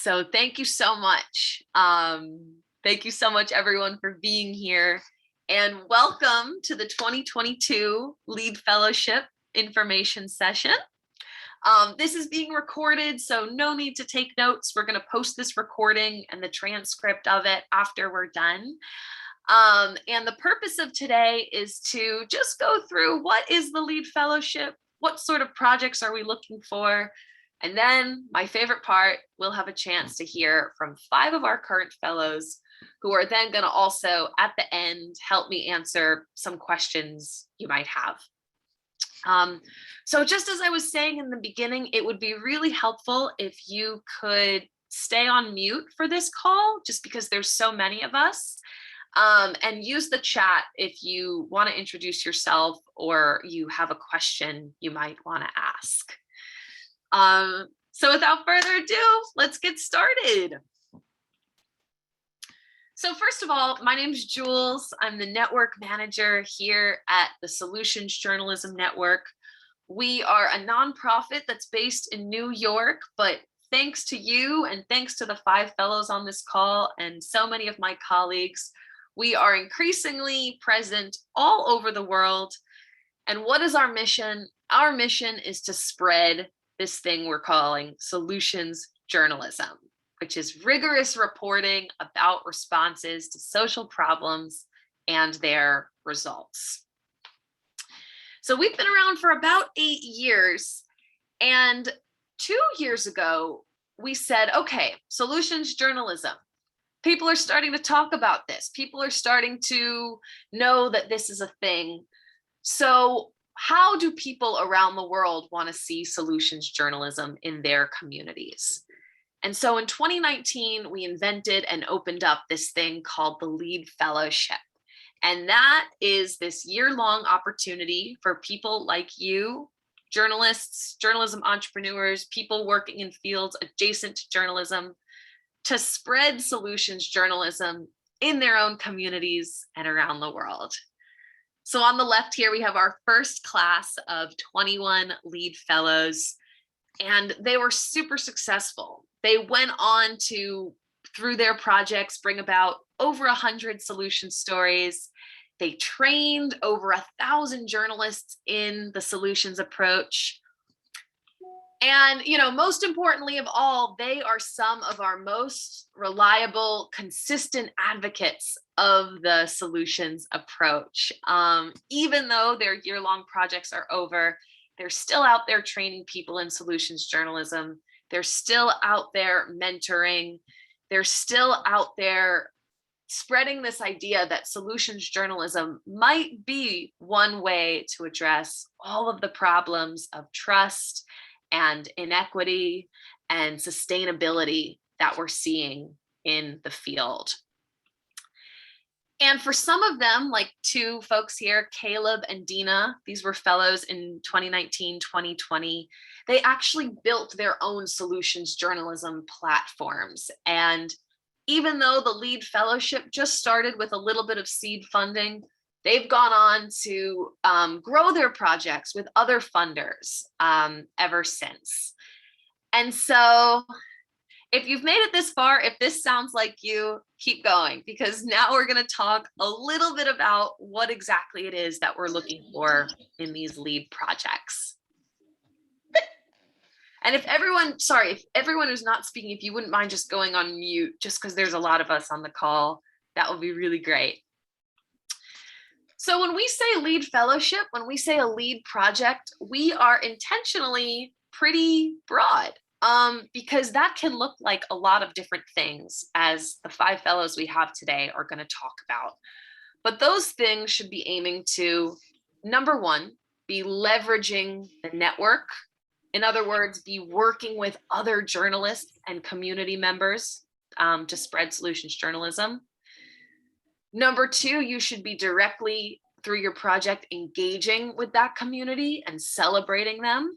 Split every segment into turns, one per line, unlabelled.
So thank you so much. Thank you so much, everyone, for being here. And welcome to the 2022 LEDE Fellowship information session. This is being recorded, so no need to take notes. We're going to post this recording and the transcript of it after we're done. And the purpose of today is to just go through what is the LEDE Fellowship, what sort of projects are we looking for, and then my favorite part, we'll have a chance to hear from 5 of our current fellows who are then going to also at the end help me answer some questions you might have. So just as I was saying in the beginning, it would be really helpful if you could stay on mute for this call, just because there's so many of us, and use the chat if you want to introduce yourself or you have a question you might want to ask. So without further ado, let's get started. So first of all, my name is Jules. I'm the network manager here at the Solutions Journalism Network. We are a nonprofit that's based in New York, but thanks to you and thanks to the 5 fellows on this call and so many of my colleagues, we are increasingly present all over the world. And what is our mission? Our mission is to spread this thing we're calling solutions journalism, which is rigorous reporting about responses to social problems and their results. So we've been around for about 8 years, and 2 years ago, we said, okay, solutions journalism. People are starting to talk about this. People are starting to know that this is a thing. So how do people around the world want to see solutions journalism in their communities? And so in 2019, we invented and opened up this thing called the LEDE Fellowship. And that is this year-long opportunity for people like you, journalists, journalism entrepreneurs, people working in fields adjacent to journalism, to spread solutions journalism in their own communities and around the world. So on the left here, we have our first class of 21 LEDE fellows, and they were super successful. They went on to, through their projects, bring about over 100 solution stories. They trained over 1,000 journalists in the solutions approach. And, most importantly of all, they are some of our most reliable, consistent advocates of the solutions approach. Even though their year-long projects are over, they're still out there training people in solutions journalism. They're still out there mentoring. They're still out there spreading this idea that solutions journalism might be one way to address all of the problems of trust and inequity and sustainability that we're seeing in the field. And for some of them, like 2 folks here, Caleb and Dina, these were fellows in 2019, 2020, they actually built their own solutions journalism platforms. And even though the LEDE Fellowship just started with a little bit of seed funding, they've gone on to grow their projects with other funders ever since. And so if you've made it this far, if this sounds like you, keep going, because now we're going to talk a little bit about what exactly it is that we're looking for in these LEDE projects. And if everyone who's not speaking, if you wouldn't mind just going on mute, just because there's a lot of us on the call, that would be really great. So when we say LEDE Fellowship, when we say a LEDE project, we are intentionally pretty broad, because that can look like a lot of different things, as the 5 fellows we have today are going to talk about. But those things should be aiming to, number 1, be leveraging the network. In other words, be working with other journalists and community members to spread solutions journalism. Number 2, you should be directly, through your project, engaging with that community and celebrating them.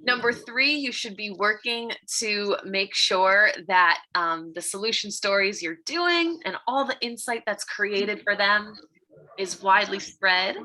Number 3, you should be working to make sure that the solution stories you're doing and all the insight that's created for them is widely spread.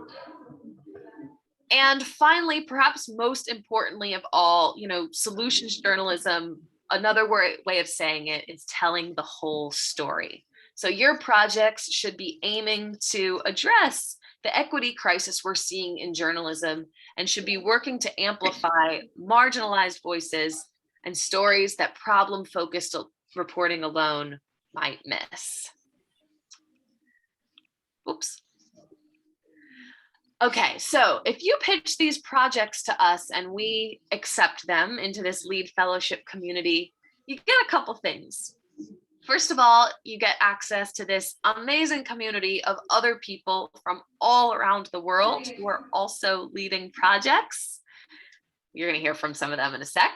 And finally, perhaps most importantly of all, solutions journalism another way of saying it is telling the whole story. So your projects should be aiming to address the equity crisis we're seeing in journalism and should be working to amplify marginalized voices and stories that problem-focused reporting alone might miss. Oops. Okay, so if you pitch these projects to us and we accept them into this LEDE Fellowship community, you get a couple things. First of all, you get access to this amazing community of other people from all around the world who are also leading projects. You're going to hear from some of them in a sec.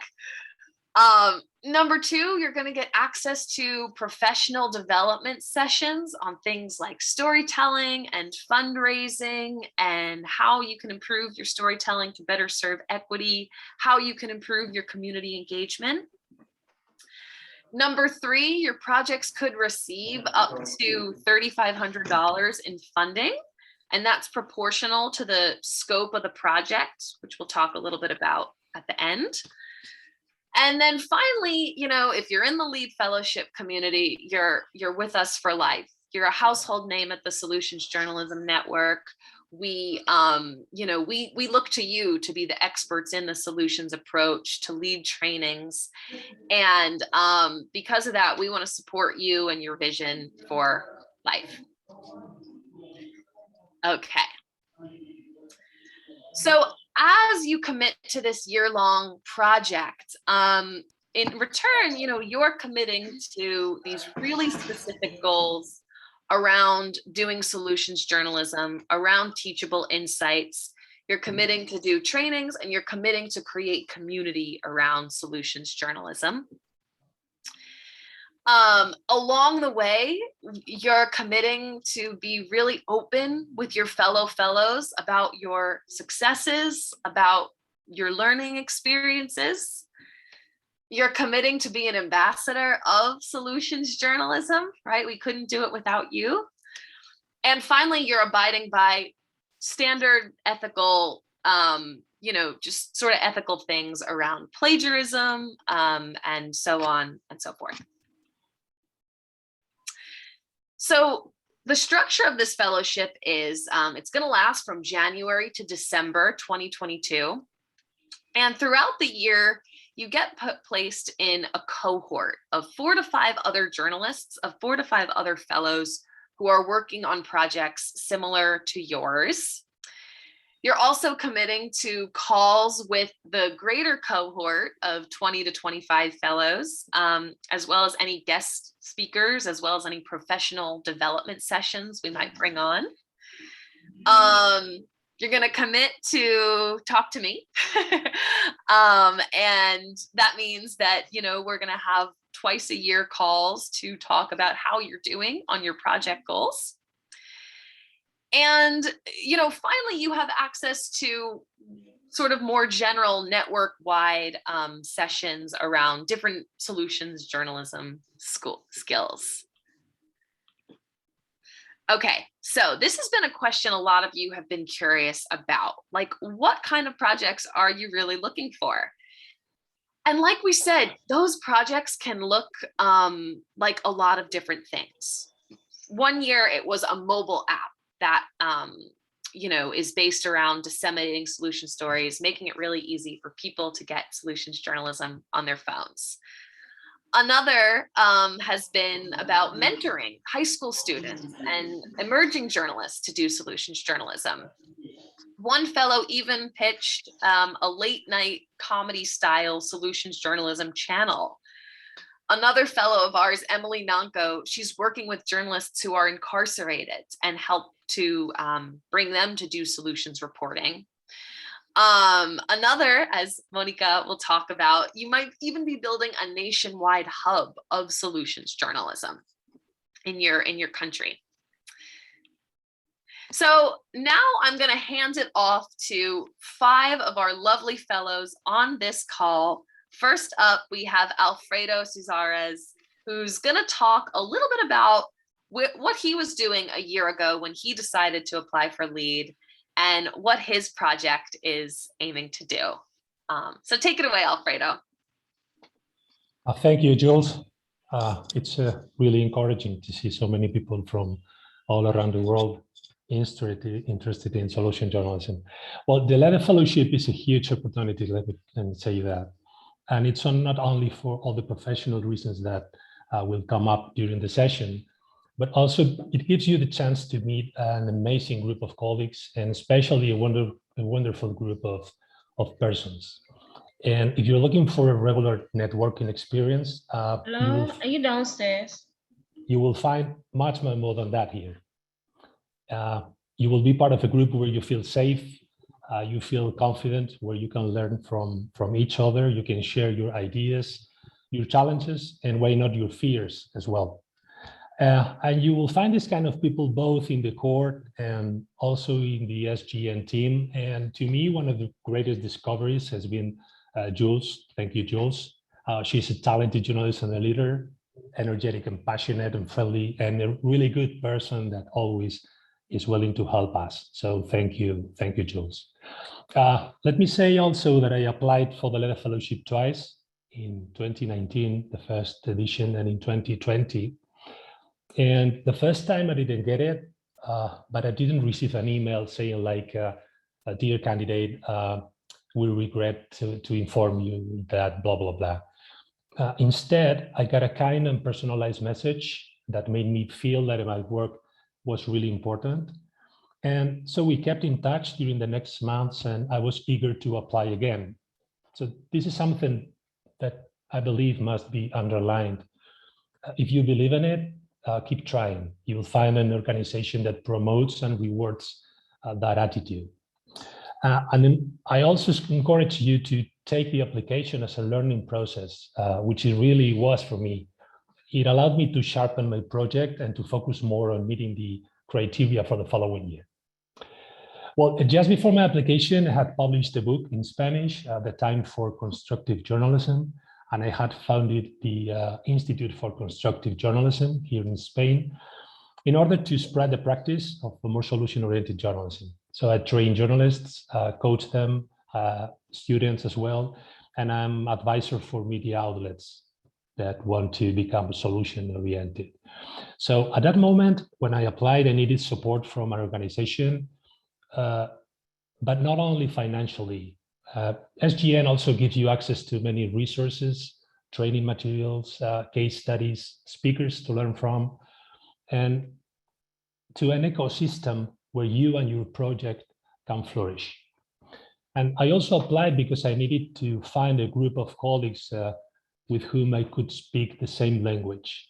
Number two, you're going to get access to professional development sessions on things like storytelling and fundraising and how you can improve your storytelling to better serve equity, how you can improve your community engagement. Number three, your projects could receive up to $3,500 in funding, and that's proportional to the scope of the project, which we'll talk a little bit about at the end. And then finally, you know, if you're in the LEDE Fellowship community, you're with us for life. You're a household name at the Solutions Journalism Network. We look to you to be the experts in the solutions approach, to lead trainings. And because of that, we want to support you and your vision for life. Okay. So as you commit to this year-long project, in return, you know, you're committing to these really specific goals around doing solutions journalism, around teachable insights. You're committing to do trainings, and you're committing to create community around solutions journalism. Along the way, you're committing to be really open with your fellow fellows about your successes, about your learning experiences. You're committing to be an ambassador of solutions journalism, right? We couldn't do it without you. And finally, you're abiding by standard ethical, just sort of ethical things around plagiarism, and so on and so forth. So the structure of this fellowship is it's going to last from January to December 2022. And throughout the year, you get placed in a cohort of 4 to 5 other journalists, of 4 to 5 other fellows who are working on projects similar to yours. You're also committing to calls with the greater cohort of 20 to 25 fellows, as well as any guest speakers, as well as any professional development sessions we might bring on. You're going to commit to talk to me. And that means that, you know, we're going to have twice a year calls to talk about how you're doing on your project goals. And, you know, finally, you have access to sort of more general network-wide sessions around different solutions journalism skills. Okay, so this has been a question a lot of you have been curious about, like, what kind of projects are you really looking for? And like we said, those projects can look like a lot of different things. One year it was a mobile app that is based around disseminating solution stories, making it really easy for people to get solutions journalism on their phones. Another has been about mentoring high school students and emerging journalists to do solutions journalism. One fellow even pitched a late night comedy style solutions journalism channel. Another fellow of ours, Emily Nanko, she's working with journalists who are incarcerated and help to bring them to do solutions reporting. Another, as Monica will talk about, you might even be building a nationwide hub of solutions journalism in your country. So now I'm going to hand it off to 5 of our lovely fellows on this call. First up, we have Alfredo Cesares, who's going to talk a little bit about what he was doing a year ago when he decided to apply for LEDE and what his project is aiming to do. So take it away, Alfredo.
Thank you, Jules. It's really encouraging to see so many people from all around the world interested in solution journalism. Well, the LEDE Fellowship is a huge opportunity, let me say that. And it's not only for all the professional reasons that will come up during the session, but also it gives you the chance to meet an amazing group of colleagues, and especially a wonderful group of persons. And if you're looking for a regular networking experience,
Hello, are you downstairs?
You will find much more than that here. You will be part of a group where you feel safe, you feel confident, where you can learn from each other, you can share your ideas, your challenges, and why not your fears as well. And you will find this kind of people both in the court and also in the SGN team. And to me, one of the greatest discoveries has been Jules. Thank you, Jules. She's a talented journalist and a leader, energetic and passionate and friendly, and a really good person that always is willing to help us. So thank you, Jules. Let me say also that I applied for the LEDE Fellowship twice, in 2019, the first edition, and in 2020. And the first time I didn't get it, but I didn't receive an email saying like, dear candidate, we regret to inform you that blah, blah, blah. Instead, I got a kind and personalized message that made me feel that my work was really important. And so we kept in touch during the next months, and I was eager to apply again. So this is something that I believe must be underlined. If you believe in it, keep trying. You'll find an organization that promotes and rewards that attitude. And then I also encourage you to take the application as a learning process, which it really was for me. It allowed me to sharpen my project and to focus more on meeting the criteria for the following year. Well, just before my application, I had published a book in Spanish, The Time for Constructive Journalism, and I had founded the Institute for Constructive Journalism here in Spain in order to spread the practice of more solution-oriented journalism. So I train journalists, coach them, students as well, and I'm advisor for media outlets that want to become solution-oriented. So at that moment, when I applied, I needed support from an organization, but not only financially. SGN also gives you access to many resources, training materials, case studies, speakers to learn from, and to an ecosystem where you and your project can flourish. And I also applied because I needed to find a group of colleagues with whom I could speak the same language,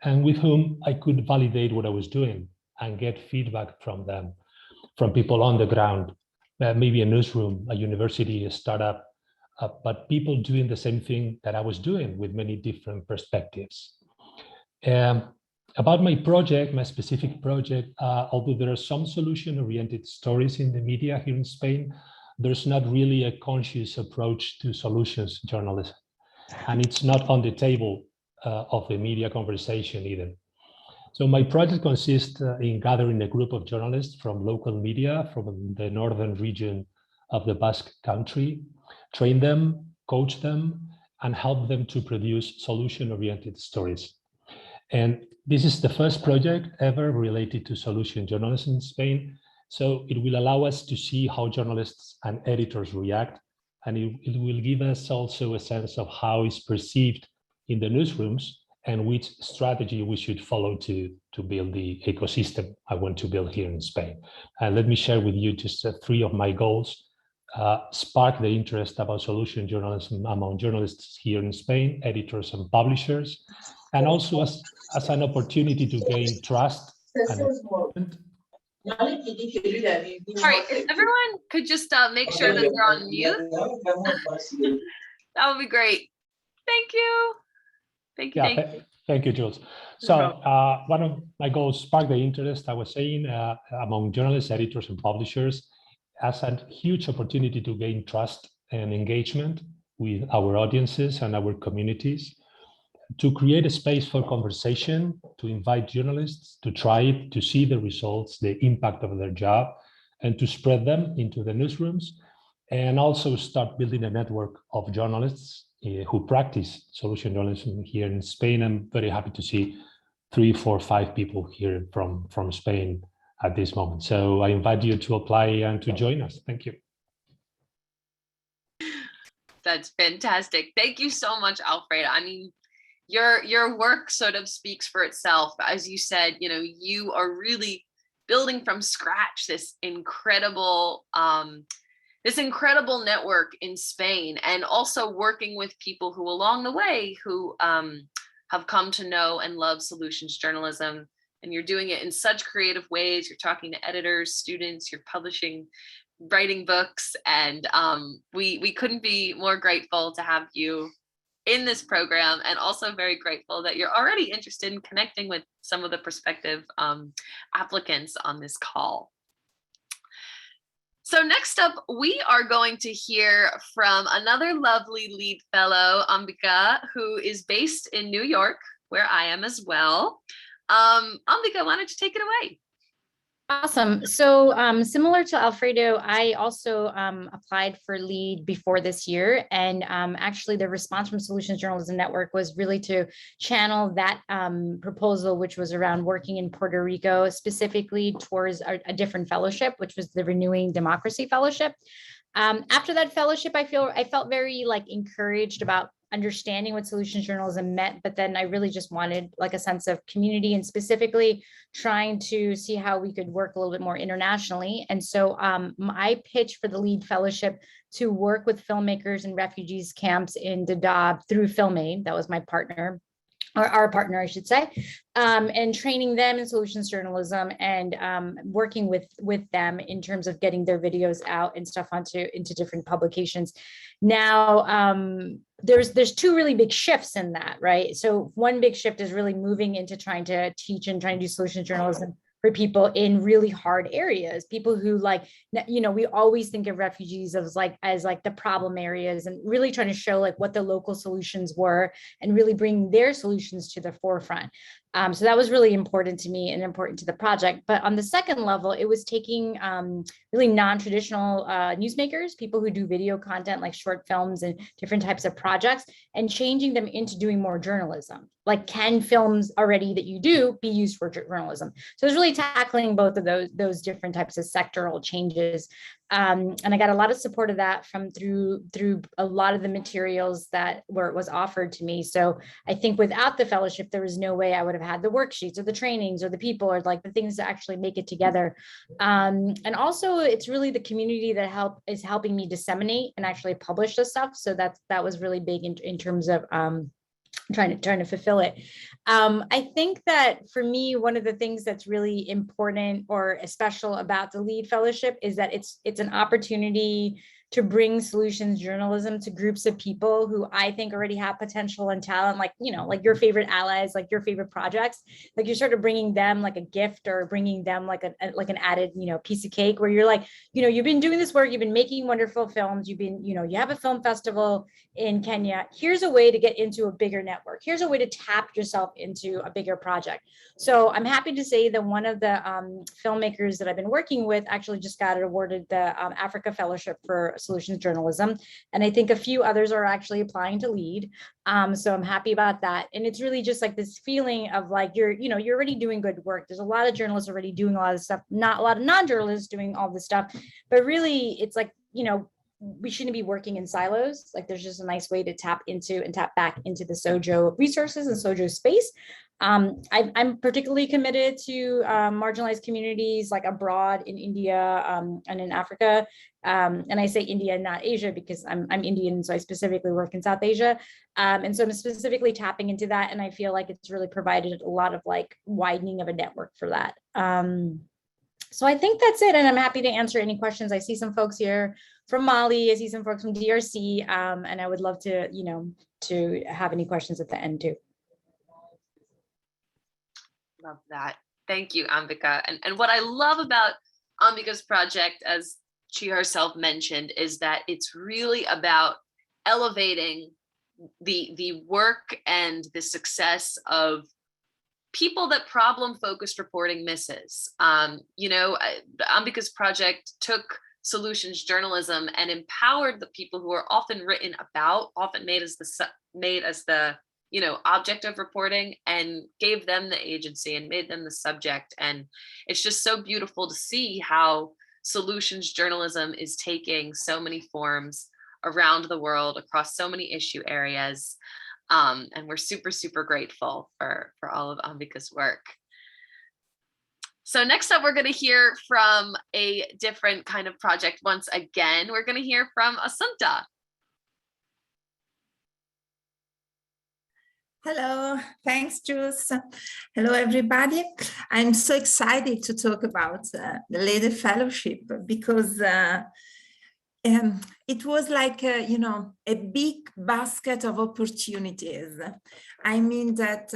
and with whom I could validate what I was doing and get feedback from them, from people on the ground, maybe a newsroom, a university, a startup, but people doing the same thing that I was doing with many different perspectives. About my project, my specific project, although there are some solution-oriented stories in the media here in Spain, there's not really a conscious approach to solutions journalism. And it's not on the table of the media conversation either. So my project consists in gathering a group of journalists from local media from the northern region of the Basque Country, train them, coach them, and help them to produce solution-oriented stories. And this is the first project ever related to solution journalism in Spain. So it will allow us to see how journalists and editors react. And it will give us also a sense of how it's perceived in the newsrooms and which strategy we should follow to build the ecosystem I want to build here in Spain. And let me share with you just 3 of my goals. Spark the interest about solution journalism among journalists here in Spain, editors and publishers, and also as an opportunity to gain trust and engagement.
All right, if everyone could just make sure that they're on mute, that would be great. Thank you. Thank you.
Thank you, Jules. So one of my goals, spark the interest, I was saying, among journalists, editors, and publishers, as a huge opportunity to gain trust and engagement with our audiences and our communities, to create a space for conversation, to invite journalists to try it, to see the results, the impact of their job, and to spread them into the newsrooms, and also start building a network of journalists who practice solution journalism here in Spain. I'm very happy to see 3, 4, 5 people here from Spain at this moment. So I invite you to apply and to join us. Thank you.
That's fantastic. Thank you so much, Alfred. I mean, your work sort of speaks for itself. As you said, you know, you are really building from scratch this incredible network in Spain, and also working with people who along the way who have come to know and love solutions journalism. And you're doing it in such creative ways. You're talking to editors, students, you're publishing, writing books, and we couldn't be more grateful to have you in this program, and also very grateful that you're already interested in connecting with some of the prospective applicants on this call. So next up, we are going to hear from another lovely LEDE fellow, Ambika, who is based in New York, where I am as well. Ambika, why don't you take it away?
Awesome. So similar to Alfredo, I also applied for LEDE before this year. And actually the response from Solutions Journalism Network was really to channel that proposal, which was around working in Puerto Rico, specifically towards a different fellowship, which was the Renewing Democracy Fellowship. After that fellowship, I felt very encouraged about understanding what solutions journalism meant, but then I really just wanted a sense of community, and specifically trying to see how we could work a little bit more internationally. And so I pitched for the LEDE Fellowship to work with filmmakers and refugees camps in Dadaab through FilmAid. That was my partner, or our partner, I should say, and training them in solutions journalism, and working with them in terms of getting their videos out and stuff into different publications. Now, there's 2 really big shifts in that, right? So one big shift is really moving into trying to teach and trying to do solutions journalism for people in really hard areas, people who we always think of refugees as the problem areas, and really trying to show what the local solutions were and really bring their solutions to the forefront. So that was really important to me and important to the project. But on the second level, it was taking really non-traditional newsmakers, people who do video content like short films and different types of projects, and changing them into doing more journalism. Can films already that you do be used for journalism? So it's really tackling both of those different types of sectoral changes. And I got a lot of support of that through a lot of the materials where it was offered to me. So I think without the fellowship, there was no way I would have had the worksheets or the trainings or the people or the things to actually make it together. And also it's really the community that is helping me disseminate and actually publish the stuff. So that was really big in terms of trying to fulfill it. I think that for me, one of the things that's really important or special about the LEDE Fellowship is that it's an opportunity to bring solutions journalism to groups of people who I think already have potential and talent, like your favorite allies, like your favorite projects. You're sort of bringing them a gift, or bringing them an added piece of cake, where you're you've been doing this work, you've been making wonderful films, you've been you have a film festival in Kenya. Here's a way to get into a bigger network. Here's a way to tap yourself into a bigger project. So I'm happy to say that one of the filmmakers that I've been working with actually just got awarded the Africa Fellowship for solutions journalism, and I think a few others are actually applying to LEDE. So I'm happy about that. And it's really just this feeling of you're already doing good work. There's a lot of journalists already doing a lot of stuff, not a lot of non-journalists doing all this stuff, but really it's we shouldn't be working in silos. There's just a nice way to tap into and tap back into the Sojo resources and Sojo space. I'm particularly committed to marginalized communities abroad in India and in Africa. And I say India, not Asia, because I'm Indian, so I specifically work in South Asia. And so I'm specifically tapping into that. And I feel it's really provided a lot of widening of a network for that. So I think that's it. And I'm happy to answer any questions. I see some folks here from Mali. I see some folks from DRC. And I would love to, to have any questions at the end too.
Love that. Thank you, Ambika. And what I love about Ambika's project, as she herself mentioned, is that it's really about elevating the work and the success of people that problem-focused reporting misses. Ambika's project took solutions journalism and empowered the people who are often written about, often made as the object of reporting, and gave them the agency and made them the subject. And it's just so beautiful to see how solutions journalism is taking so many forms around the world across so many issue areas. And we're super, super grateful for all of Ambika's work. So next up, we're going to hear from a different kind of project. Once again, we're going to hear from Asunta.
Hello, thanks, Jules. Hello, everybody. I'm so excited to talk about the LEDE Fellowship because it was like, a big basket of opportunities. I mean that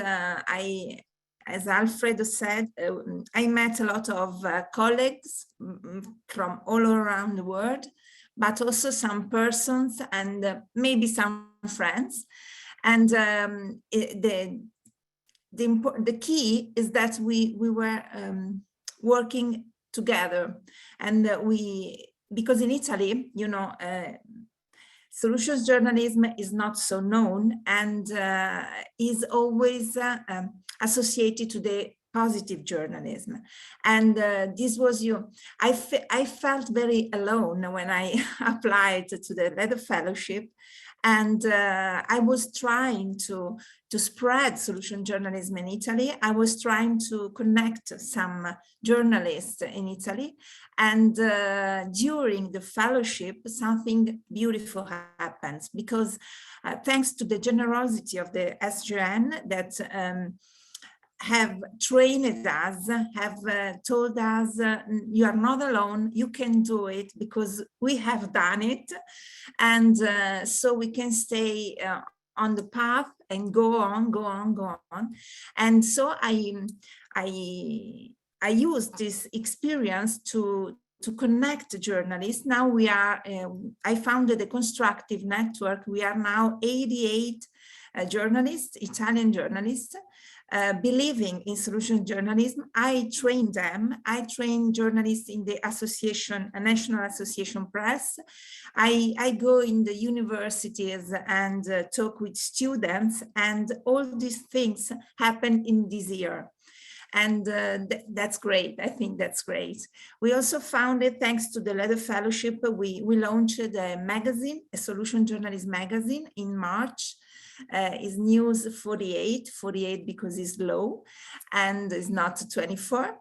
as Alfredo said, I met a lot of colleagues from all around the world, but also some persons and maybe some friends. And the key is that we were working together, and because in Italy, solutions journalism is not so known and is always associated to the positive journalism. And this was I felt very alone when I applied to the LEDE Fellowship. And I was trying to spread solution journalism in Italy. I was trying to connect some journalists in Italy. And during the fellowship, something beautiful happens, because thanks to the generosity of the SGN that have trained us, have told us, you are not alone, you can do it, because we have done it. And so we can stay on the path and go on. And so I used this experience to connect journalists. Now we are, I founded a constructive network. We are now 88 journalists, Italian journalists, believing in solution journalism. I train them. I train journalists in the association, a National Association Press. I go in the universities and talk with students, and all these things happen in this year. And that's great. I think that's great. We also founded, thanks to the LEDE Fellowship, we launched a magazine, a solution journalism magazine in March. Is News 48 because it's low and it's not 24.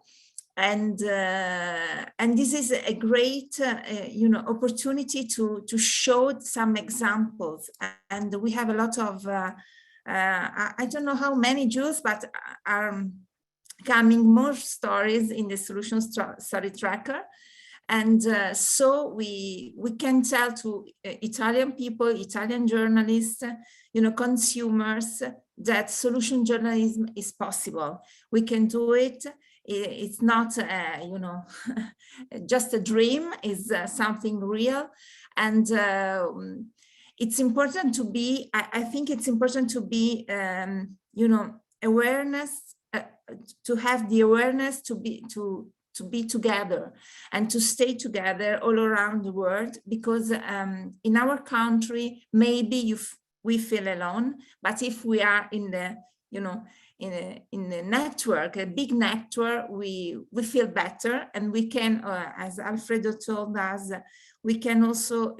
And this is a great opportunity to show some examples. And we have a lot of I don't know how many, Jules, but are coming more stories in the solution story tracker. And so we can tell to Italian people, Italian journalists, consumers, that solution journalism is possible. We can do it. It's not, just a dream. It's something real. And it's important to be, I think it's important to be, awareness, to have the awareness to be together and to stay together all around the world, because in our country, maybe we feel alone, but if we are in the, in a network, a big network, we feel better, and we can, as Alfredo told us, we can also,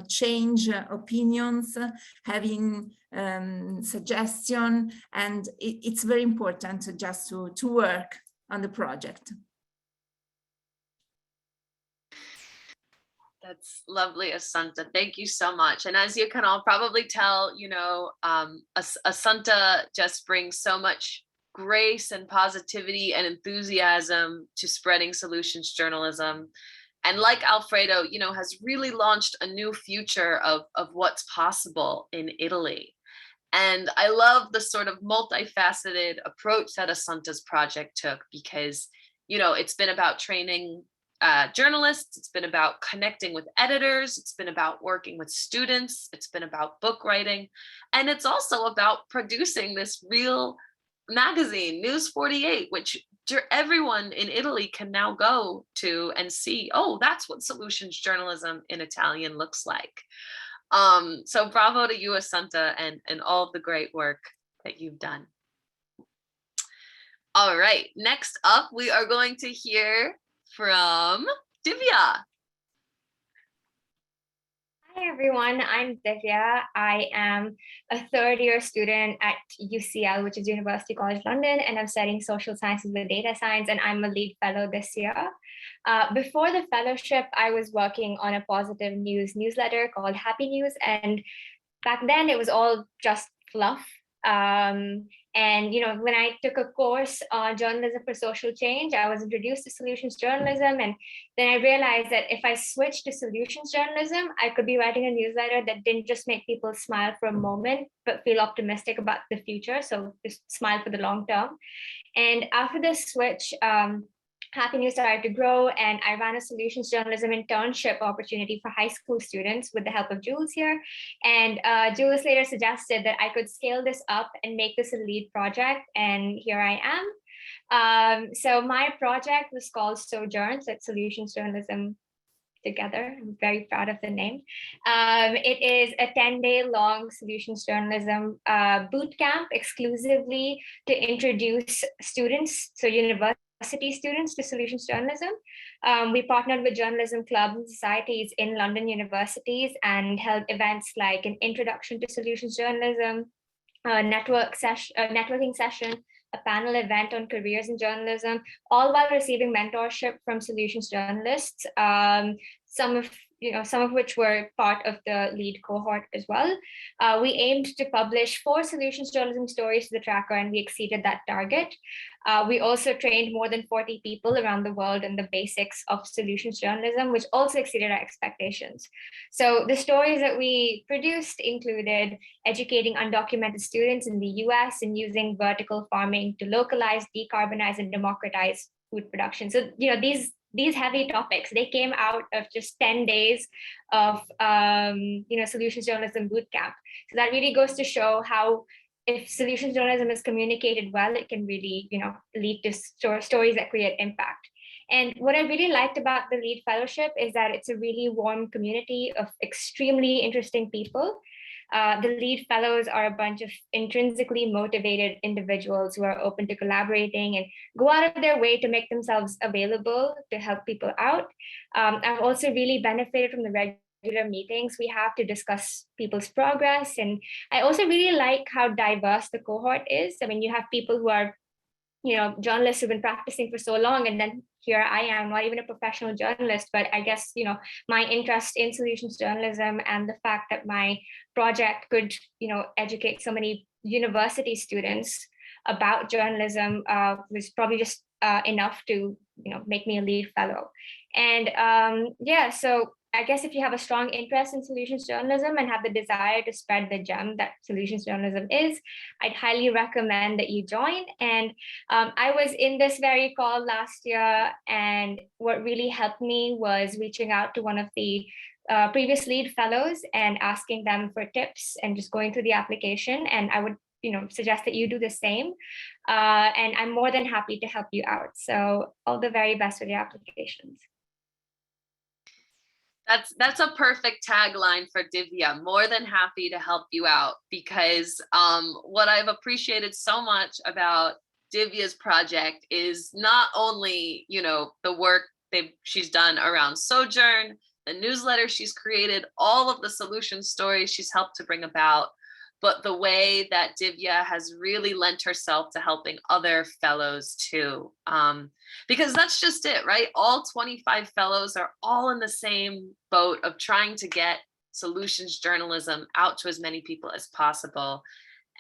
change opinions, having suggestion, and it's very important just to work on the project.
That's lovely, Asunta. Thank you so much. And as you can all probably tell, Asunta just brings so much grace and positivity and enthusiasm to spreading solutions journalism. And like Alfredo, has really launched a new future of what's possible in Italy. And I love the sort of multifaceted approach that Asunta's project took, because, it's been about training journalists, it's been about connecting with editors, it's been about working with students, it's been about book writing, and it's also about producing this real magazine, News 48, which everyone in Italy can now go to and see, oh, that's what solutions journalism in Italian looks like. So bravo to you, Asunta, and all of the great work that you've done. All right, next up, we are going to hear from Divya.
Hi everyone, I'm Cynthia. I am a third-year student at UCL, which is University College London, and I'm studying social sciences with data science, and I'm a LEDE fellow this year. Before the fellowship, I was working on a positive news newsletter called Happy News, and back then it was all just fluff. And when I took a course on journalism for social change, I was introduced to solutions journalism, and then I realized that if I switched to solutions journalism, I could be writing a newsletter that didn't just make people smile for a moment, but feel optimistic about the future. So just smile for the long term. And after the switch, Happy News started to grow, and I ran a solutions journalism internship opportunity for high school students with the help of Jules here. And Jules later suggested that I could scale this up and make this a LEDE project, and here I am. So my project was called Sojourns at Solutions Journalism Together. I'm very proud of the name. It is a 10-day long solutions journalism boot camp exclusively to introduce students, so university students, to solutions journalism. We partnered with journalism clubs and societies in London universities and held events like an introduction to solutions journalism, a networking session, a panel event on careers in journalism, all while receiving mentorship from solutions journalists, some of which were part of the LEDE cohort as well. We aimed to publish 4 solutions journalism stories to the tracker, and we exceeded that target. We also trained more than 40 people around the world in the basics of solutions journalism, which also exceeded our expectations. So the stories that we produced included educating undocumented students in the US and using vertical farming to localize, decarbonize, and democratize food production. So, these heavy topics, they came out of just 10 days of solutions journalism bootcamp. So that really goes to show how, if solutions journalism is communicated well, it can really lead to stories that create impact. And what I really liked about the LEDE Fellowship is that it's a really warm community of extremely interesting people. The LEDE Fellows are a bunch of intrinsically motivated individuals who are open to collaborating and go out of their way to make themselves available to help people out. I've also really benefited from the regular meetings we have to discuss people's progress. And I also really like how diverse the cohort is. I mean, you have people who are journalists who've been practicing for so long, and then here I am, not even a professional journalist, but I guess, my interest in solutions journalism and the fact that my project could, educate so many university students about journalism was probably just enough to, make me a LEDE fellow. And so I guess if you have a strong interest in solutions journalism and have the desire to spread the gem that solutions journalism is, I'd highly recommend that you join. And I was in this very call last year, and what really helped me was reaching out to one of the previous LEDE fellows and asking them for tips and just going through the application. And I would suggest that you do the same. And I'm more than happy to help you out. So all the very best with your applications.
That's a perfect tagline for Divya. More than happy to help you out, because what I've appreciated so much about Divya's project is not only, the work she's done around Sojourn, the newsletter she's created, all of the solution stories she's helped to bring about, but the way that Divya has really lent herself to helping other fellows too. Because that's just it, right? All 25 fellows are all in the same boat of trying to get solutions journalism out to as many people as possible.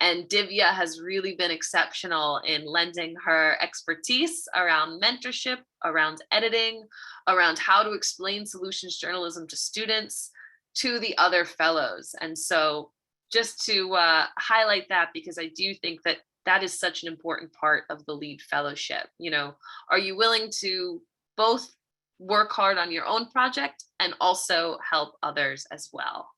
And Divya has really been exceptional in lending her expertise around mentorship, around editing, around how to explain solutions journalism to students, to the other fellows. And so just to highlight that, because I do think that is such an important part of the LEDE Fellowship. Are you willing to both work hard on your own project and also help others as well?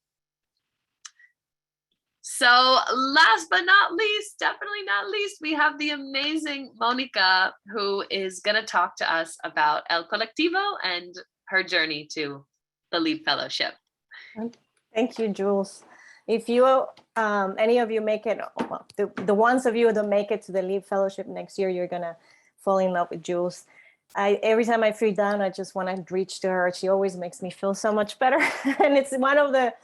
So last but not least, definitely not least, we have the amazing Monica, who is going to talk to us about El Colectivo and her journey to the LEDE Fellowship.
Thank you, Jules. If you, any of you make it, well, the ones of you that make it to the LEDE Fellowship next year, you're gonna fall in love with Jules. Every time I feel down, I just want to reach to her. She always makes me feel so much better. And it's one of the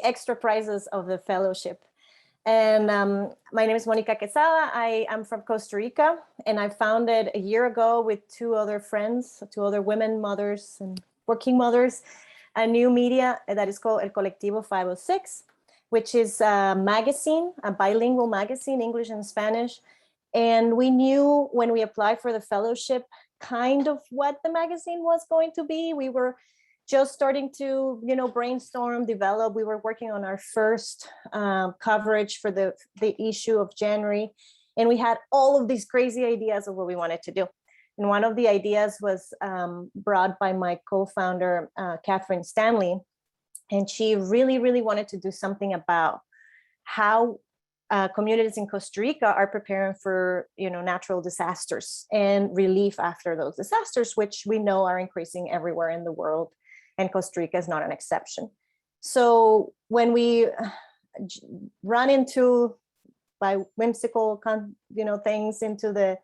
extra prizes of the fellowship. And my name is Monica Quesada. I am from Costa Rica, and I founded a year ago with two other friends, two other women mothers and working mothers, a new media that is called El Colectivo 506, which is a magazine, a bilingual magazine, English and Spanish. And we knew when we applied for the fellowship kind of what the magazine was going to be. We were just starting to, brainstorm, develop. We were working on our first coverage for the issue of January. And we had all of these crazy ideas of what we wanted to do. And one of the ideas was brought by my co-founder, Catherine Stanley. And she really, really wanted to do something about how communities in Costa Rica are preparing for, natural disasters and relief after those disasters, which we know are increasing everywhere in the world. And Costa Rica is not an exception. So when we run into, by whimsical, things into the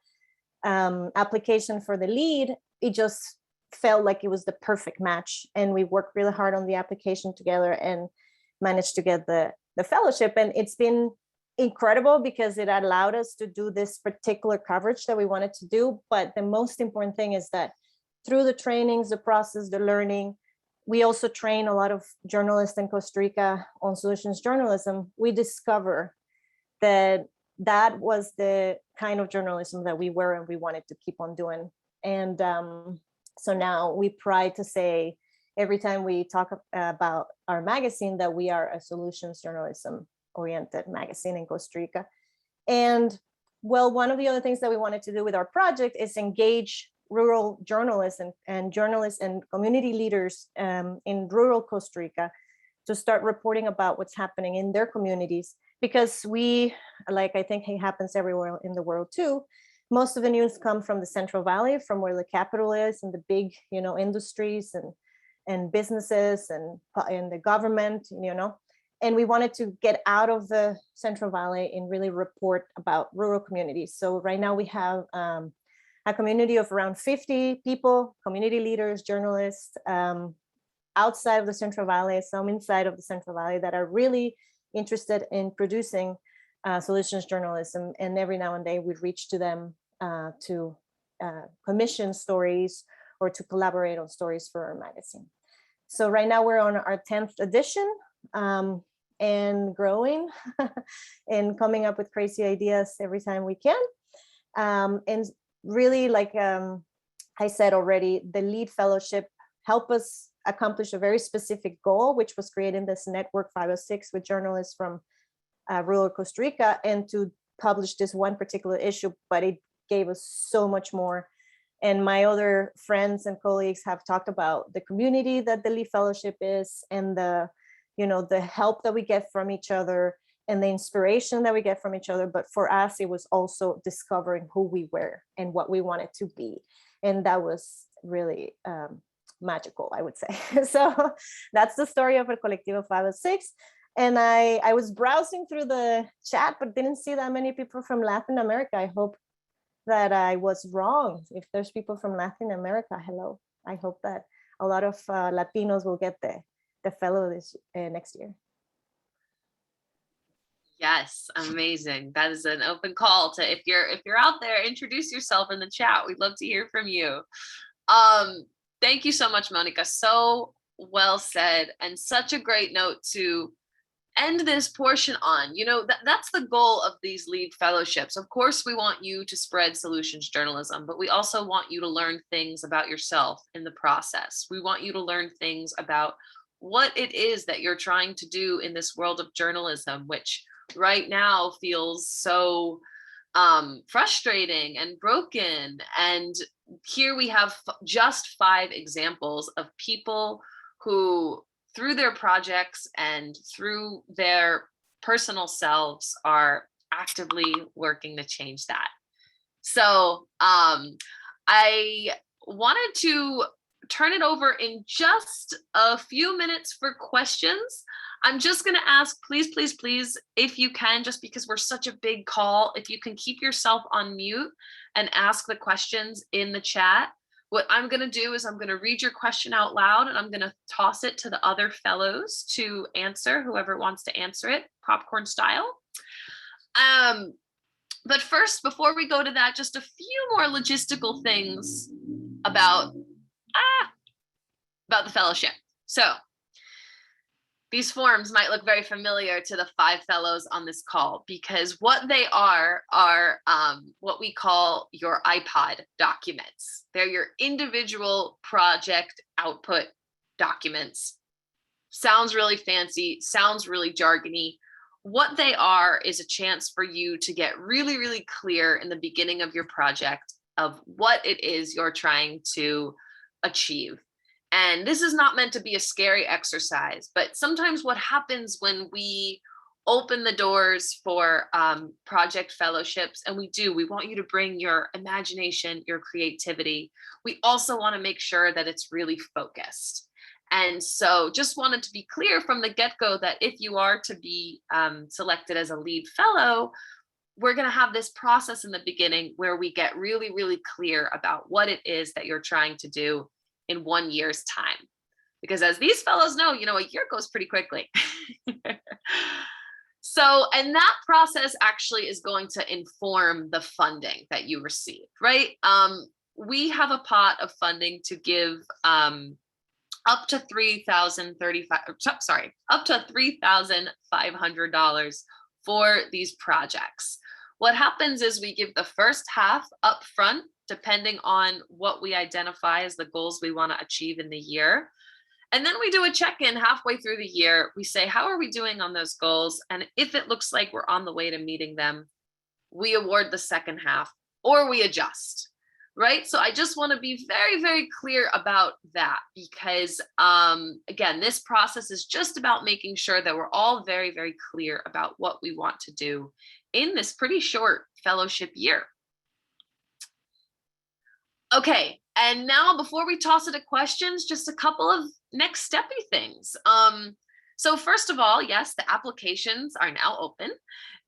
application for the LEDE, it just felt like it was the perfect match. And we worked really hard on the application together and managed to get the fellowship. And it's been incredible because it allowed us to do this particular coverage that we wanted to do. But the most important thing is that through the trainings, the process, the learning, we also train a lot of journalists in Costa Rica on solutions journalism. We discover that that was the kind of journalism that we were and we wanted to keep on doing. And so now we pride to say, every time we talk about our magazine, that we are a solutions journalism oriented magazine in Costa Rica. And well, one of the other things that we wanted to do with our project is engage rural journalists and journalists and community leaders in rural Costa Rica to start reporting about what's happening in their communities. Because we, like I think it happens everywhere in the world too, most of the news come from the Central Valley, from where the capital is and the big, industries and businesses and the government, and we wanted to get out of the Central Valley and really report about rural communities. So right now we have a community of around 50 people, community leaders, journalists, outside of the Central Valley, some inside of the Central Valley, that are really interested in producing solutions journalism. And every now and then we reach to them to commission stories or to collaborate on stories for our magazine. So right now we're on our 10th edition. And growing and coming up with crazy ideas every time we can. And really, like I said already, the LEDE Fellowship helped us accomplish a very specific goal, which was creating this network 506 with journalists from rural Costa Rica, and to publish this one particular issue, but it gave us so much more. And my other friends and colleagues have talked about the community that the LEDE Fellowship is, and the help that we get from each other and the inspiration that we get from each other. But for us, it was also discovering who we were and what we wanted to be. And that was really magical, I would say. So that's the story of El Colectivo 506. And I was browsing through the chat, but didn't see that many people from Latin America. I hope that I was wrong. If there's people from Latin America, hello. I hope that a lot of Latinos will get the fellow this next year.
Yes, amazing. That is an open call to, if you're out there, introduce yourself in the chat. We'd love to hear from you. Thank you so much, Monica. So well said, and such a great note to end this portion on. That's the goal of these LEDE fellowships. Of course, we want you to spread solutions journalism, but we also want you to learn things about yourself in the process. We want you to learn things about what it is that you're trying to do in this world of journalism, which right now feels so frustrating and broken. And here we have just 5 examples of people who, through their projects and through their personal selves are actively working to change that. So I wanted to turn it over in just a few minutes for questions. I'm just going to ask, please, please, please, if you can, just because we're such a big call, if you can keep yourself on mute and ask the questions in the chat. What I'm going to do is I'm going to read your question out loud, and I'm going to toss it to the other fellows to answer, whoever wants to answer it, popcorn style. But first, before we go to that, just a few more logistical things about the fellowship. So these forms might look very familiar to the 5 fellows on this call, because what they are what we call your iPod documents. They're your individual project output documents. Sounds really fancy, sounds really jargony. What they are is a chance for you to get really, really clear in the beginning of your project of what it is you're trying to achieve. And this is not meant to be a scary exercise, but sometimes what happens when we open the doors for project fellowships, and we want you to bring your imagination, your creativity. We also want to make sure that it's really focused. And so just wanted to be clear from the get-go that if you are to be selected as a LEDE fellow, we're going to have this process in the beginning where we get really, really clear about what it is that you're trying to do in 1 year's time. Because as these fellows know, a year goes pretty quickly. So, and that process actually is going to inform the funding that you receive, right? We have a pot of funding to give up to $3,500 for these projects. What happens is we give the first half up front, depending on what we identify as the goals we want to achieve in the year. And then we do a check-in halfway through the year. We say, how are we doing on those goals? And if it looks like we're on the way to meeting them, we award the second half, or we adjust, right? So I just want to be very, very clear about that, because again, this process is just about making sure that we're all very, very clear about what we want to do in this pretty short fellowship year. Okay, and now before we toss it to questions, just a couple of next steppy things. So first of all, yes, the applications are now open.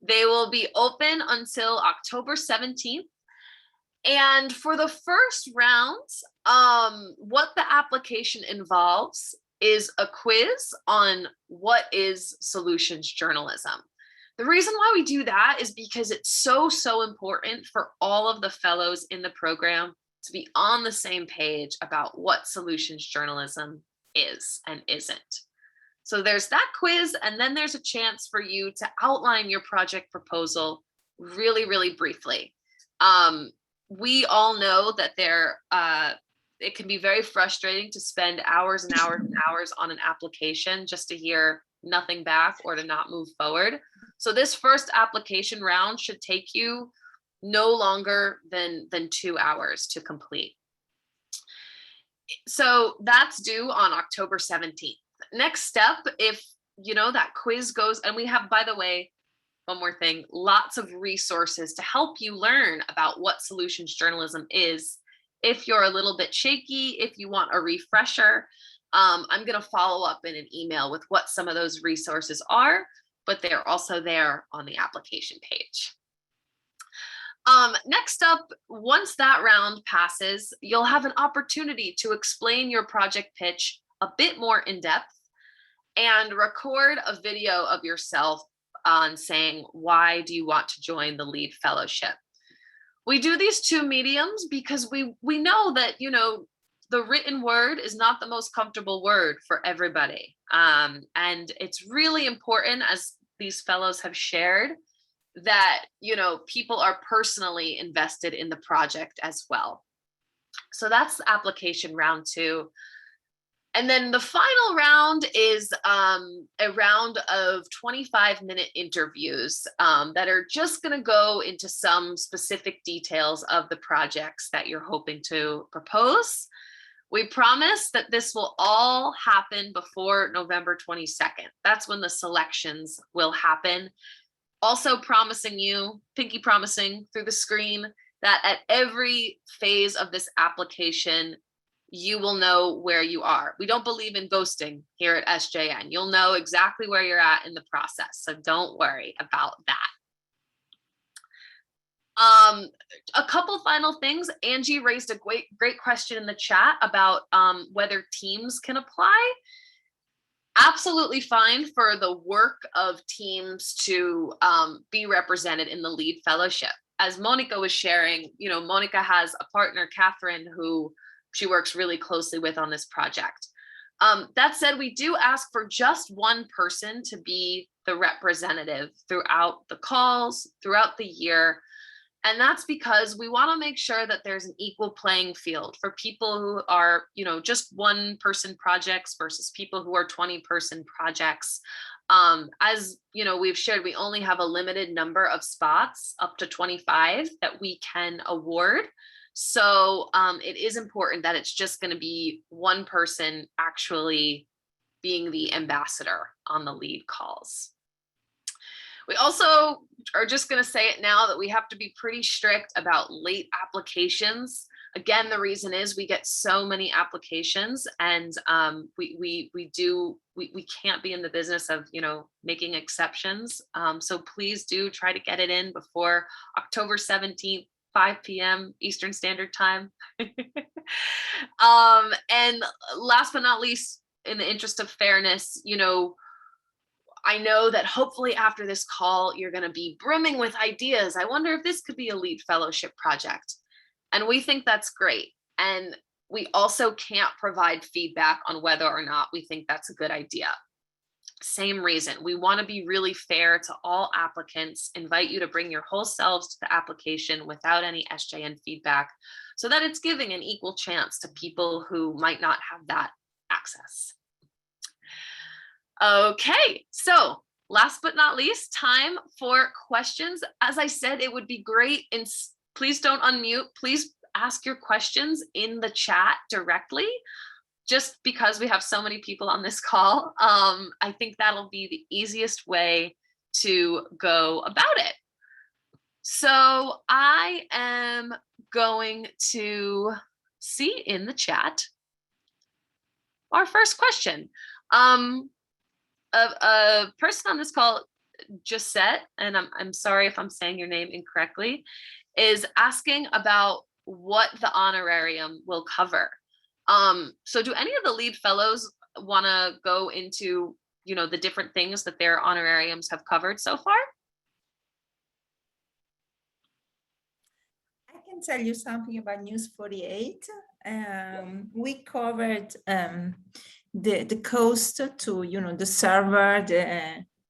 They will be open until October 17th. And for the first round, what the application involves is a quiz on what is solutions journalism. The reason why we do that is because it's so, so important for all of the fellows in the program to be on the same page about what solutions journalism is and isn't. So there's that quiz, and then there's a chance for you to outline your project proposal really, really briefly. We all know that it can be very frustrating to spend hours and hours and hours on an application just to hear nothing back or to not move forward. So this first application round should take you no longer than 2 hours to complete. So that's due on October 17th. Next step, if that quiz goes, and we have, by the way, one more thing, lots of resources to help you learn about what solutions journalism is. If you're a little bit shaky, if you want a refresher, I'm going to follow up in an email with what some of those resources are, but they're also there on the application page. Next up, once that round passes, you'll have an opportunity to explain your project pitch a bit more in depth and record a video of yourself on saying, why do you want to join the LEDE Fellowship? We do these 2 mediums because we know that, the written word is not the most comfortable word for everybody. And it's really important, as these fellows have shared, that, people are personally invested in the project as well. So that's application round 2. And then the final round is a round of 25-minute interviews that are just going to go into some specific details of the projects that you're hoping to propose. We promise that this will all happen before November 22nd. That's when the selections will happen. Also promising you, pinky promising through the screen, that at every phase of this application, you will know where you are. We don't believe in ghosting here at SJN. You'll know exactly where you're at in the process, so don't worry about that. A couple final things. Angie raised a great question in the chat about whether teams can apply. Absolutely fine for the work of teams to be represented in the LEDE Fellowship. As Monica was sharing, Monica has a partner, Catherine, who she works really closely with on this project. That said, we do ask for just one person to be the representative throughout the calls, throughout the year. And that's because we want to make sure that there's an equal playing field for people who are, just 1-person projects versus people who are 20-person projects. As we've shared, we only have a limited number of spots, up to 25, that we can award. So it is important that it's just going to be one person actually being the ambassador on the LEDE calls. We also are just going to say it now that we have to be pretty strict about late applications. Again, the reason is we get so many applications, and we can't be in the business of making exceptions. So please do try to get it in before October 17th, 5 p.m. Eastern Standard Time. And last but not least, in the interest of fairness, I know that hopefully after this call, you're going to be brimming with ideas. I wonder if this could be a LEDE Fellowship project. And we think that's great. And we also can't provide feedback on whether or not we think that's a good idea. Same reason. We want to be really fair to all applicants, invite you to bring your whole selves to the application without any SJN feedback, so that it's giving an equal chance to people who might not have that access. Okay, so last but not least, time for questions. As I said, it would be great, and please don't unmute. Please ask your questions in the chat directly, just because we have so many people on this call. I think that'll be the easiest way to go about it. So I am going to see in the chat our first question. A person on this call, Gisette, and I'm sorry if I'm saying your name incorrectly, is asking about what the honorarium will cover. So do any of the LEDE fellows want to go into, the different things that their honorariums have covered so far?
I can tell you something about News 48. We covered the cost to the server,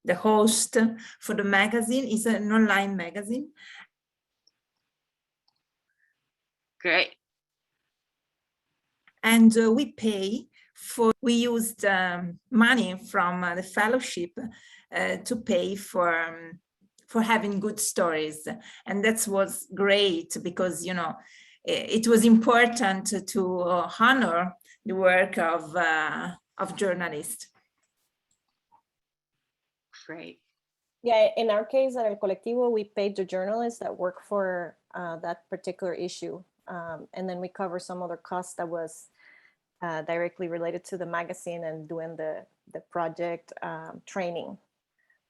the host for the magazine. Is an online magazine.
Great.
And we used money from the fellowship to pay for having good stories, and that was great because it was important to honor the work of journalists.
Great.
Yeah, in our case at El Colectivo, we paid the journalists that work for that particular issue. And then we cover some other costs that was directly related to the magazine and doing the project training.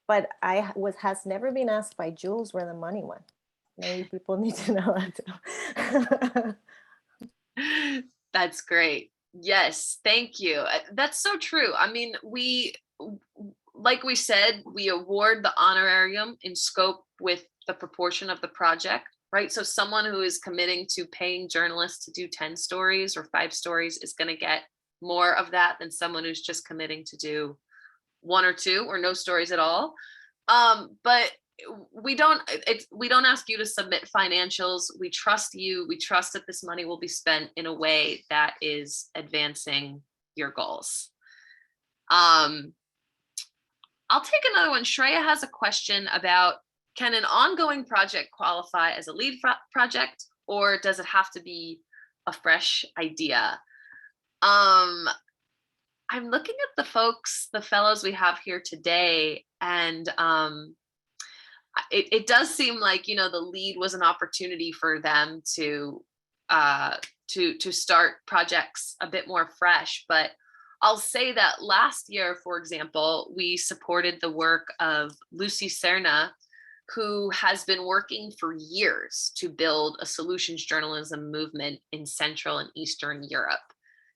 But has never been asked by Jules where the money went. Maybe people need to know that too.
That's great. Yes, thank you. That's so true. I mean, like we said, we award the honorarium in scope with the proportion of the project, right? So someone who is committing to paying journalists to do 10 stories or 5 stories is going to get more of that than someone who's just committing to do 1 or 2 or no stories at all. But we don't ask you to submit financials. We trust you. We trust that this money will be spent in a way that is advancing your goals. I'll take another one. Shreya has a question about, can an ongoing project qualify as a LEDE project, or does it have to be a fresh idea? I'm looking at the fellows we have here today, and it does seem like, the LEDE was an opportunity for them to start projects a bit more fresh. But I'll say that last year, for example, we supported the work of Lucy Serna, who has been working for years to build a solutions journalism movement in Central and Eastern Europe.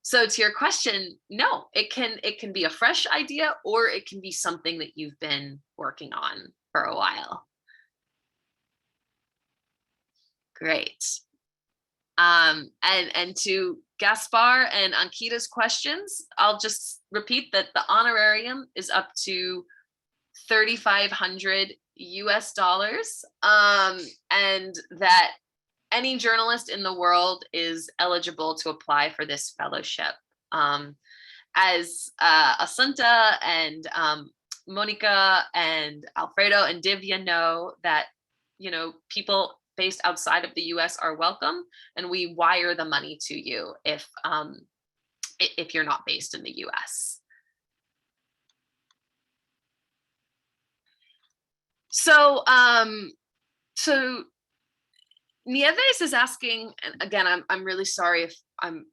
So to your question, no, it can be a fresh idea, or it can be something that you've been working on for a while. Great. And to Gaspar and Ankita's questions, I'll just repeat that the honorarium is up to $3,500 US, and that any journalist in the world is eligible to apply for this fellowship. As Asunta and Monica and Alfredo and Divya know, that people based outside of the US are welcome, and we wire the money to you if you're not based in the US. So Nieves is asking, and again, I'm really sorry if I'm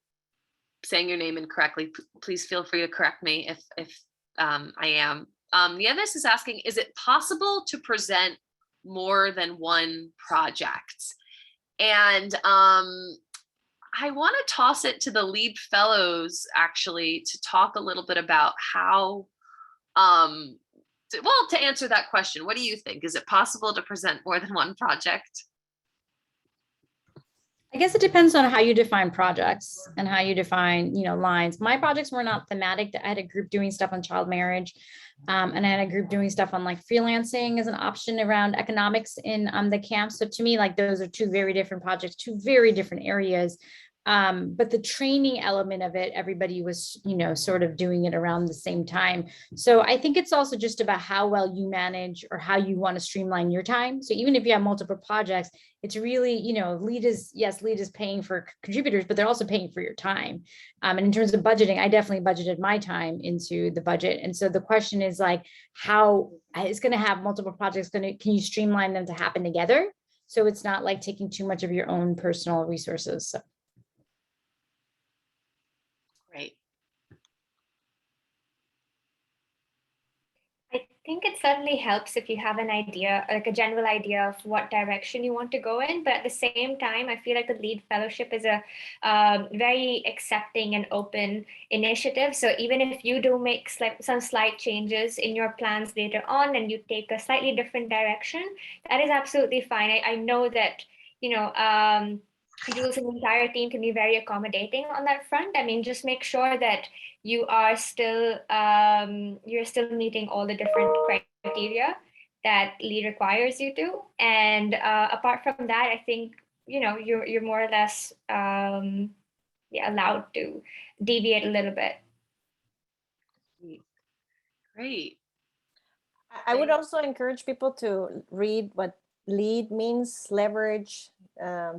saying your name incorrectly. Please feel free to correct me if I am. Nieves is asking, is it possible to present more than one project? And I want to toss it to the LEDE Fellows, actually, to talk a little bit about how, to answer that question. What do you think? Is it possible to present more than one project?
I guess it depends on how you define projects and how you define, lines. My projects were not thematic. I had a group doing stuff on child marriage, and I had a group doing stuff on like freelancing as an option around economics in the camp. So to me, like those are two very different projects, two very different areas. But the training element of it, everybody was, sort of doing it around the same time. So I think it's also just about how well you manage or how you want to streamline your time. So even if you have multiple projects, it's really, LEDE is paying for contributors, but they're also paying for your time. And in terms of budgeting, I definitely budgeted my time into the budget. And so the question is like, how it's going to have multiple projects, can you streamline them to happen together? So it's not like taking too much of your own personal resources. So.
Great.
I think it certainly helps if you have an idea, like a general idea of what direction you want to go in. But at the same time, I feel like the LEDE Fellowship is a very accepting and open initiative. So even if you do make some slight changes in your plans later on and you take a slightly different direction, that is absolutely fine. I know that, Jules and the entire team can be very accommodating on that front. I mean, just make sure that you are still you're still meeting all the different criteria that LEDE requires you to. And apart from that, I think you're more or less allowed to deviate a little bit.
Great.
I would also encourage people to read what LEDE means: leverage,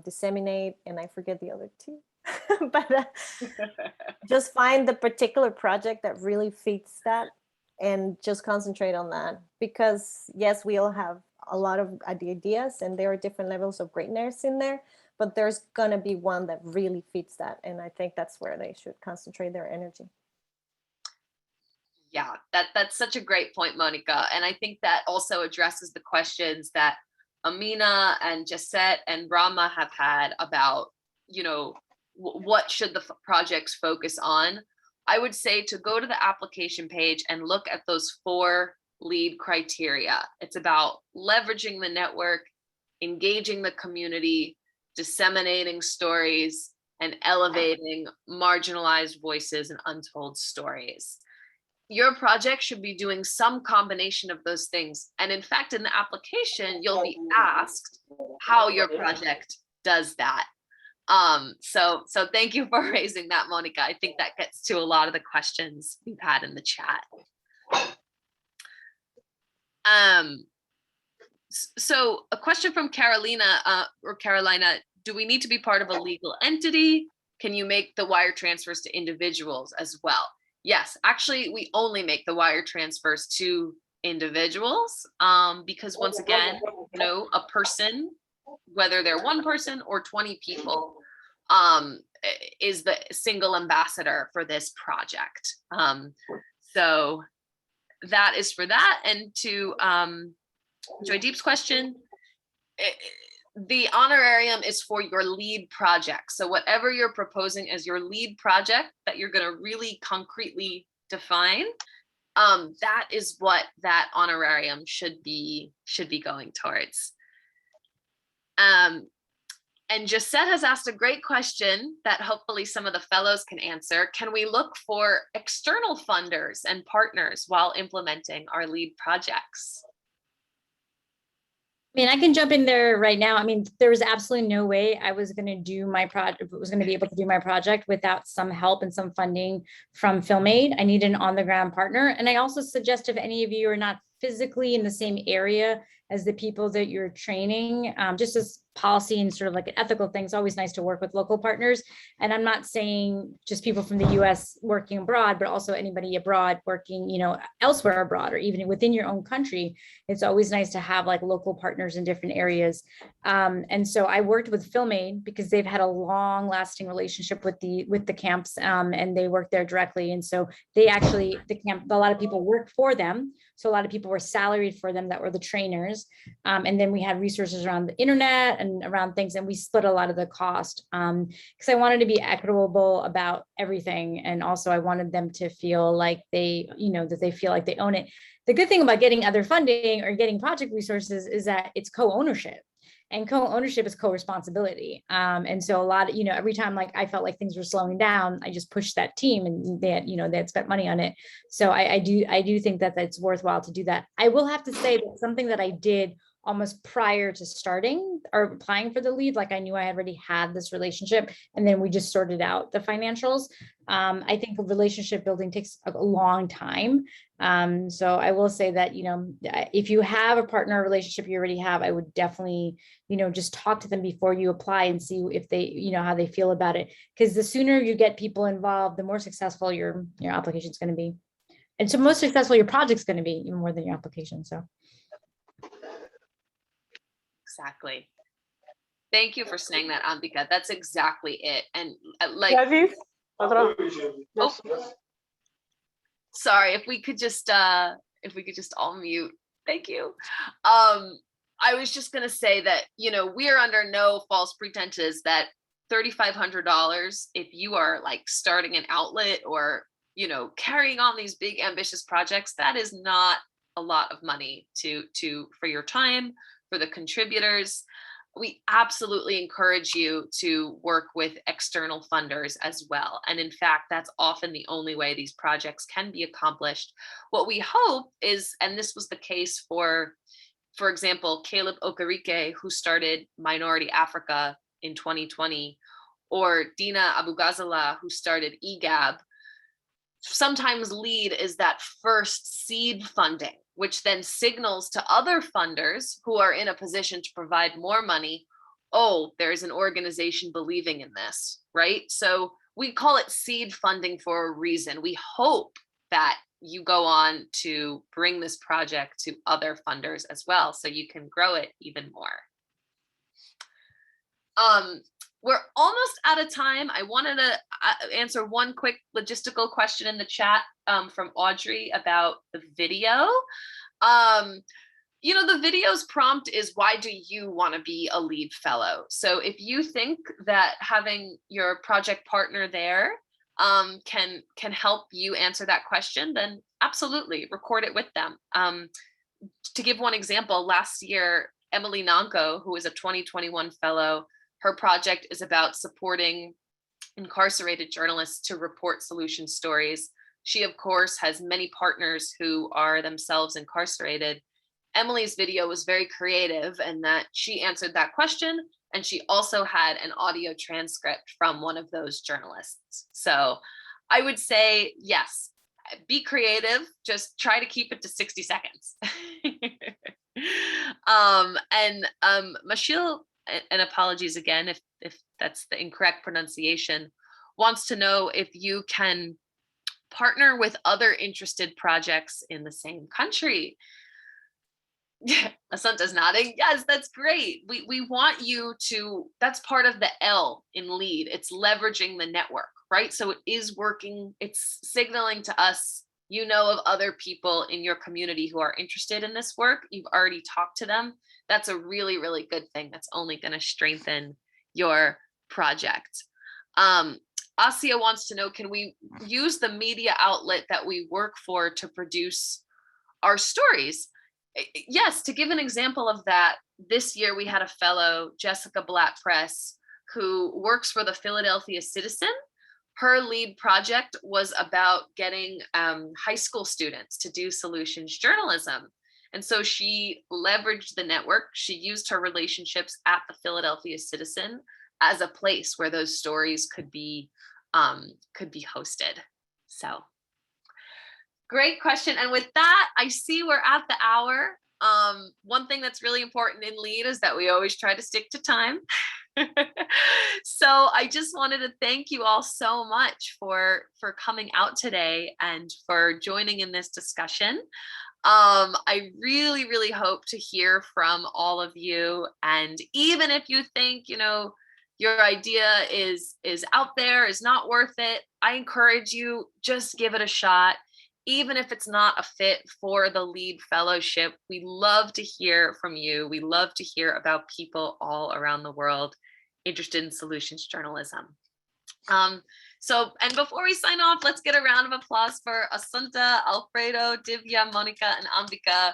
disseminate, and I forget the other two. But just find the particular project that really fits that and just concentrate on that. Because yes, we all have a lot of ideas and there are different levels of greatness in there, but there's gonna be one that really fits that. And I think that's where they should concentrate their energy.
Yeah, that's such a great point, Monica. And I think that also addresses the questions that Amina and Jessette and Brahma have had about, what should the projects focus on? I would say to go to the application page and look at those 4 LEDE criteria. It's about leveraging the network, engaging the community, disseminating stories, and elevating marginalized voices and untold stories. Your project should be doing some combination of those things. And in fact, in the application, you'll be asked how your project does that. So thank you for raising that, Monica. I think that gets to a lot of the questions we've had in the chat. So a question from Carolina, do we need to be part of a legal entity? can you make the wire transfers to individuals as well? Yes, actually, we only make the wire transfers to individuals because once again, you know, a person, whether they're one person or 20 people, is the single ambassador for this project. So that is for that. And to Joy Deep's question, the honorarium is for your lead project. So whatever you're proposing as your lead project that you're going to really concretely define, that is what that honorarium should be going towards. And Josette has asked a great question that hopefully some of the fellows can answer. Can we look for external funders and partners while implementing our lead projects?
I mean, I can jump in there right now. I mean, there was absolutely no way I was going to do my project, was going to be able to do my project without some help and some funding from FilmAid. I need an on-the-ground partner. And I also suggest if any of you are not physically in the same area as the people that you're training, just as policy and sort of like an ethical thing, it's always nice to work with local partners. And I'm not saying just people from the US working abroad, but also anybody abroad working, you know, elsewhere abroad or even within your own country. It's always nice to have like local partners in different areas. And so I worked with FilmAid because they've had a long lasting relationship with the camps and they work there directly. And so they actually, the camp, a lot of people worked for them. So a lot of people were salaried for them that were the trainers. And then we had resources around the internet and around things, and we split a lot of the cost because I wanted to be equitable about everything. And also I wanted them to feel like they, you know, that they feel like they own it. The good thing about getting other funding or getting project resources is that it's co-ownership. And co-ownership is co-responsibility. And so a lot of, you know, every time like I felt like things were slowing down, I just pushed that team and they had, you know, they had spent money on it. So I do think that it's worthwhile to do that. I will have to say that something that I did almost prior to starting or applying for the lead, like I knew I already had this relationship and then we just sorted out the financials. I think relationship building takes a long time. So I will say that, you know, if you have a partner relationship you already have, I would definitely, you know, just talk to them before you apply and see if they, you know, how they feel about it. Because the sooner you get people involved, the more successful your application is going to be. And so most successful your project's going to be, even more than your application. So.
Exactly. Thank you for saying that, Ambika. That's exactly it. And like, oh, sorry, if we could just all mute. Thank you. I was just gonna say that, you know, we are under no false pretenses that $3,500, if you are like starting an outlet or, you know, carrying on these big ambitious projects, that is not a lot of money for your time, for the contributors. We absolutely encourage you to work with external funders as well. And in fact, that's often the only way these projects can be accomplished. What we hope is, and this was the case for example, Caleb Okereke, who started Minority Africa in 2020, or Dina Abugazala, who started EGAB. Sometimes LEAD is that first seed funding, which then signals to other funders who are in a position to provide more money, oh, there's an organization believing in this, right? So we call it seed funding for a reason. We hope that you go on to bring this project to other funders as well, so you can grow it even more. We're almost out of time. I wanted to answer one quick logistical question in the chat from Audrey about the video. You know, the video's prompt is, why do you want to be a LEAD fellow? So if you think that having your project partner there can help you answer that question, then absolutely record it with them. To give one example, last year, Emily Nanko, who is a 2021 fellow, her project is about supporting incarcerated journalists to report solution stories. She, of course, has many partners who are themselves incarcerated. Emily's video was very creative in that she answered that question, and she also had an audio transcript from one of those journalists. So I would say, yes, be creative, just try to keep it to 60 seconds. Mashil, and apologies again if that's the incorrect pronunciation, wants to know if you can partner with other interested projects in the same country. Asunta's nodding. Yes, that's great. We want you to, that's part of the L in LEAD. It's leveraging the network, right? So it is working, it's signaling to us, you know, of other people in your community who are interested in this work. You've already talked to them. That's a really, really good thing. That's only going to strengthen your project. Asia wants to know, can we use the media outlet that we work for to produce our stories? Yes, to give an example of that, this year we had a fellow, Jessica Blatt Press, who works for the Philadelphia Citizen. Her lead project was about getting high school students to do solutions journalism. And so she leveraged the network. She used her relationships at the Philadelphia Citizen as a place where those stories could be hosted. So great question. And with that, I see we're at the hour. One thing that's really important in LEAD is that we always try to stick to time. So I just wanted to thank you all so much for coming out today and for joining in this discussion. I really, really hope to hear from all of you. And even if you think, you know, your idea is out there, is not worth it, I encourage you, just give it a shot. Even if it's not a fit for the LEAD Fellowship, we love to hear from you. We love to hear about people all around the world interested in solutions journalism. And before we sign off, let's get a round of applause for Asunta, Alfredo, Divya, Monica, and Ambika.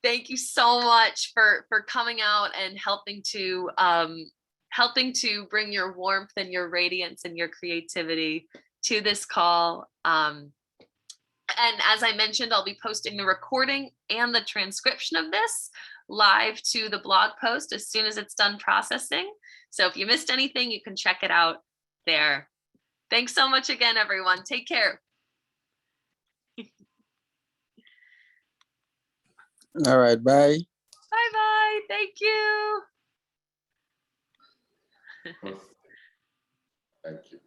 Thank you so much for coming out and helping to bring your warmth and your radiance and your creativity to this call. And as I mentioned, I'll be posting the recording and the transcription of this live to the blog post as soon as it's done processing. So if you missed anything, you can check it out there. Thanks so much again, everyone. Take care.
All right, bye.
Bye-bye. Thank you.
Thank you.